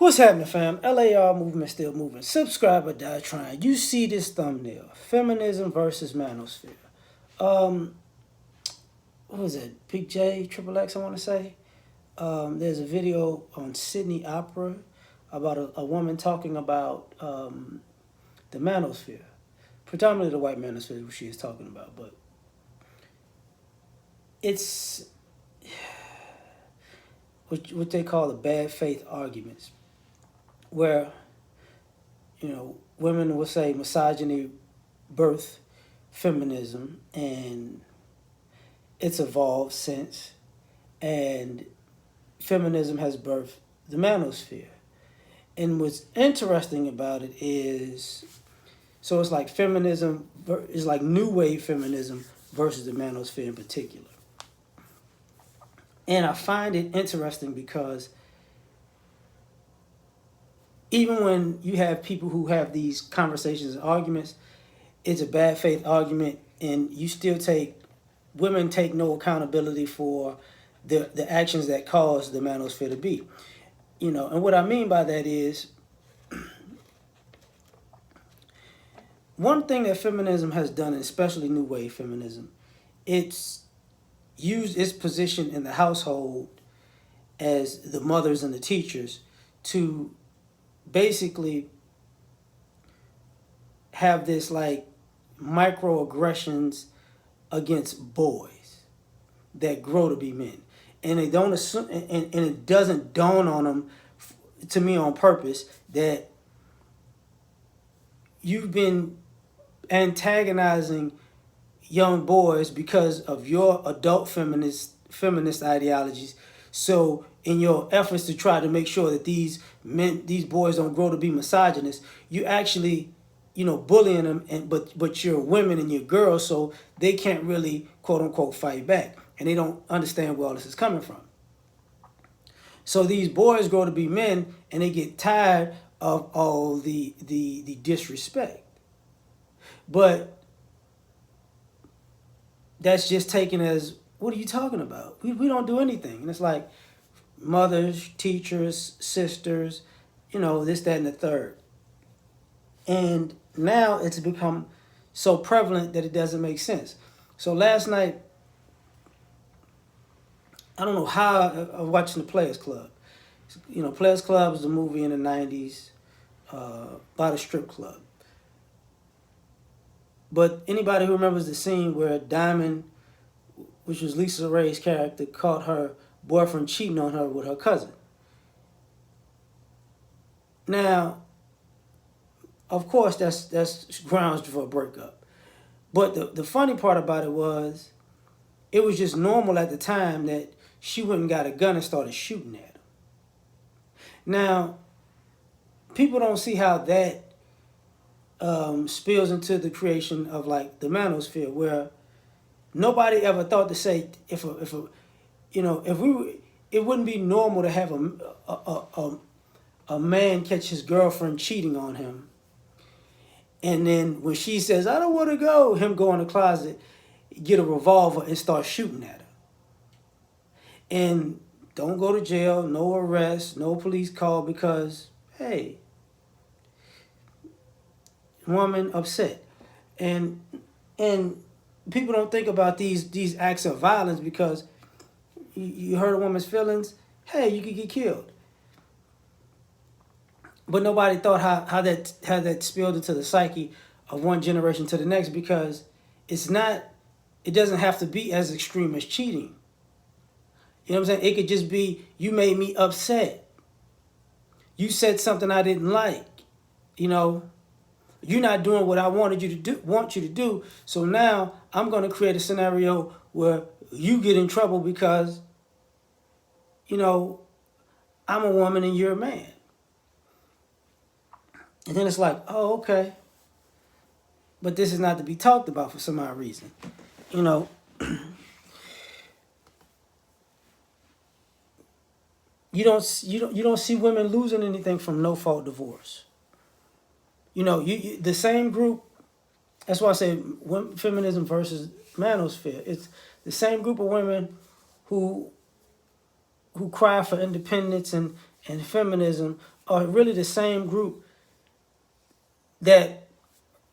What's happening, fam? L.A.R. movement still moving. Subscribe or die trying. You see this thumbnail. Feminism versus Manosphere. Um, what was it? Big J, Triple X, I want to say. There's a video on Sydney Opera about a woman talking about the Manosphere. Predominantly the white manosphere, which she is talking about. But it's what they call the bad faith arguments, where women will say misogyny birthed feminism, and it's evolved since, and feminism has birthed the manosphere. And what's interesting about it is, so it's like feminism is like new wave feminism versus the manosphere in particular. And I find it interesting because even when you have people who have these conversations and arguments, it's a bad faith argument, and you still women take no accountability for the actions that cause the manosphere to be. And what I mean by that is, one thing that feminism has done, and especially new wave feminism, it's used its position in the household as the mothers and the teachers to basically have this like microaggressions against boys that grow to be men, and they don't assume, and it doesn't dawn on them, to me on purpose, that you've been antagonizing young boys because of your adult feminist ideologies. So in your efforts to try to make sure that these boys don't grow to be misogynists, you actually bullying them, but you're women and you're girls, so they can't really quote unquote fight back, and they don't understand where all this is coming from. So these boys grow to be men, and they get tired of all the disrespect. But that's just taken as, what are you talking about? We don't do anything. And it's like mothers, teachers, sisters, this, that, and the third. And now it's become so prevalent that it doesn't make sense. So last night, I don't know how, I was watching the Players Club. Players Club was a movie in the 90s about a strip club. But anybody who remembers the scene where Diamond, which was Lisa Ray's character, caught her boyfriend cheating on her with her cousin. Now, of course, that's grounds for a breakup. But the funny part about it was just normal at the time that she went and got a gun and started shooting at him. Now, people don't see how that spills into the creation of like the manosphere, where nobody ever thought to say, it wouldn't be normal to have a man catch his girlfriend cheating on him, and then when she says, "I don't want to go," him go in the closet, get a revolver, and start shooting at her. And don't go to jail, no arrest, no police call, because, hey, woman upset. And people don't think about these acts of violence, because you hurt a woman's feelings, hey, you could get killed. But nobody thought how that spilled into the psyche of one generation to the next, because it doesn't have to be as extreme as cheating. You know what I'm saying? It could just be, you made me upset. You said something I didn't like. You're not doing what I want you to do. So now I'm going to create a scenario where you get in trouble because, I'm a woman and you're a man. And then it's like, oh, okay. But this is not to be talked about for some odd reason. You don't see women losing anything from no-fault divorce. The same group. That's why I say feminism versus manosphere. It's the same group of women who cry for independence and feminism are really the same group that,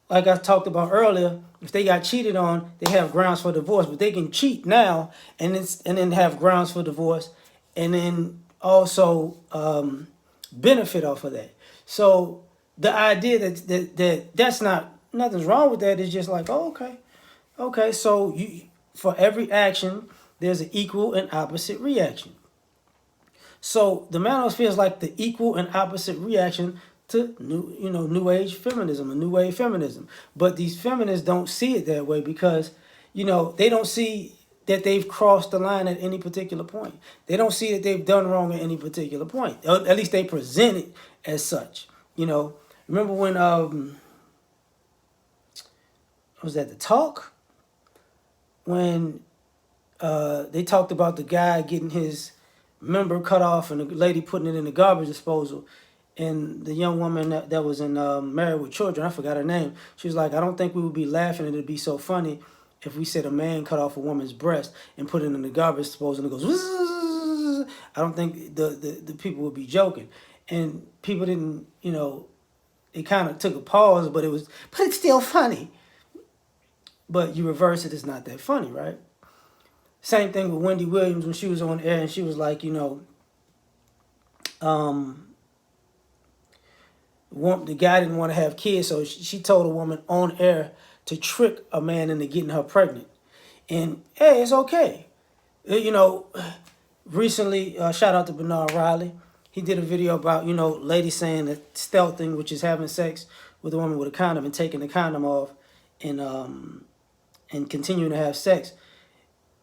like I talked about earlier, if they got cheated on, they have grounds for divorce. But they can cheat now and then have grounds for divorce, and then also benefit off of that. So the idea that's not nothing's wrong with that is just like, oh, okay, okay. So for every action, there's an equal and opposite reaction. So the manosphere is like the equal and opposite reaction to new age feminism, a new wave feminism. But these feminists don't see it that way because, they don't see that they've crossed the line at any particular point. They don't see that they've done wrong at any particular point. At least they present it as such. Remember when was that the talk when they talked about the guy getting his member cut off and the lady putting it in the garbage disposal, and the young woman that was in Married with Children, I forgot her name, she was like, I don't think we would be laughing and it'd be so funny if we said a man cut off a woman's breast and put it in the garbage disposal and it goes Wzzz. I don't think the people would be joking. And people didn't, it kind of took a pause, but it's still funny. But you reverse it, it's not that funny, right? Same thing with Wendy Williams when she was on air and she was like, the guy didn't want to have kids, so she told a woman on air to trick a man into getting her pregnant. And hey, it's okay. Recently, shout out to Bernard Riley. He did a video about, ladies saying that stealthing, which is having sex with a woman with a condom and taking the condom off and continuing to have sex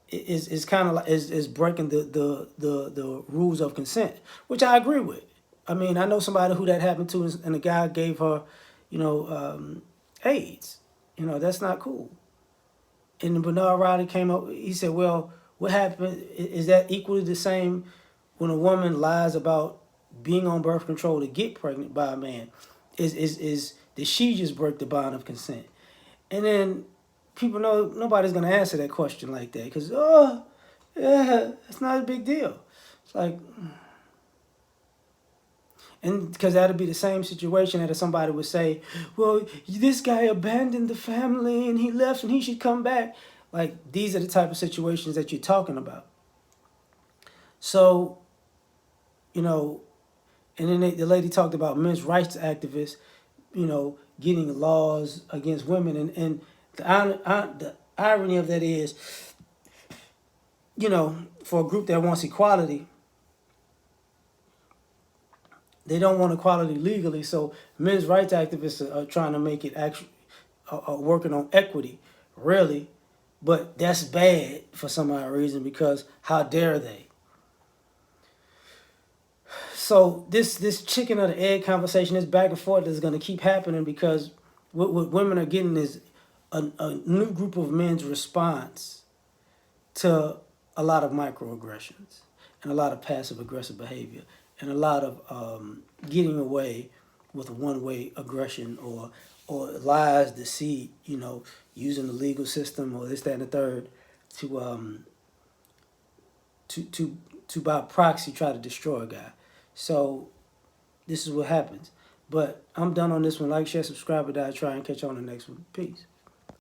is kind of like is breaking the rules of consent, which I agree with. I mean, I know somebody who that happened to, and the guy gave her, AIDS. That's not cool. And then Bernard Riley came up. He said, "Well, what happened? Is that equally the same when a woman lies about being on birth control to get pregnant by a man? Is did she just break the bond of consent?" And then people know nobody's gonna answer that question like that because yeah, it's not a big deal. It's like, and because that'd be the same situation that if somebody would say, well, this guy abandoned the family and he left and he should come back. Like, these are the type of situations that you're talking about. So, and then the lady talked about men's rights activists, getting laws against women. And the irony of that is, for a group that wants equality, they don't want equality legally. So men's rights activists are trying to make it actually working on equity, really. But that's bad for some odd reason because how dare they? So this chicken or the egg conversation, this back and forth is going to keep happening because what women are getting is a new group of men's response to a lot of microaggressions and a lot of passive aggressive behavior and a lot of getting away with one-way aggression or lies, deceit, using the legal system or this, that, and the third to by proxy try to destroy a guy. So this is what happens. But I'm done on this one. Like, share, subscribe, or die. Try and catch you on the next one. Peace.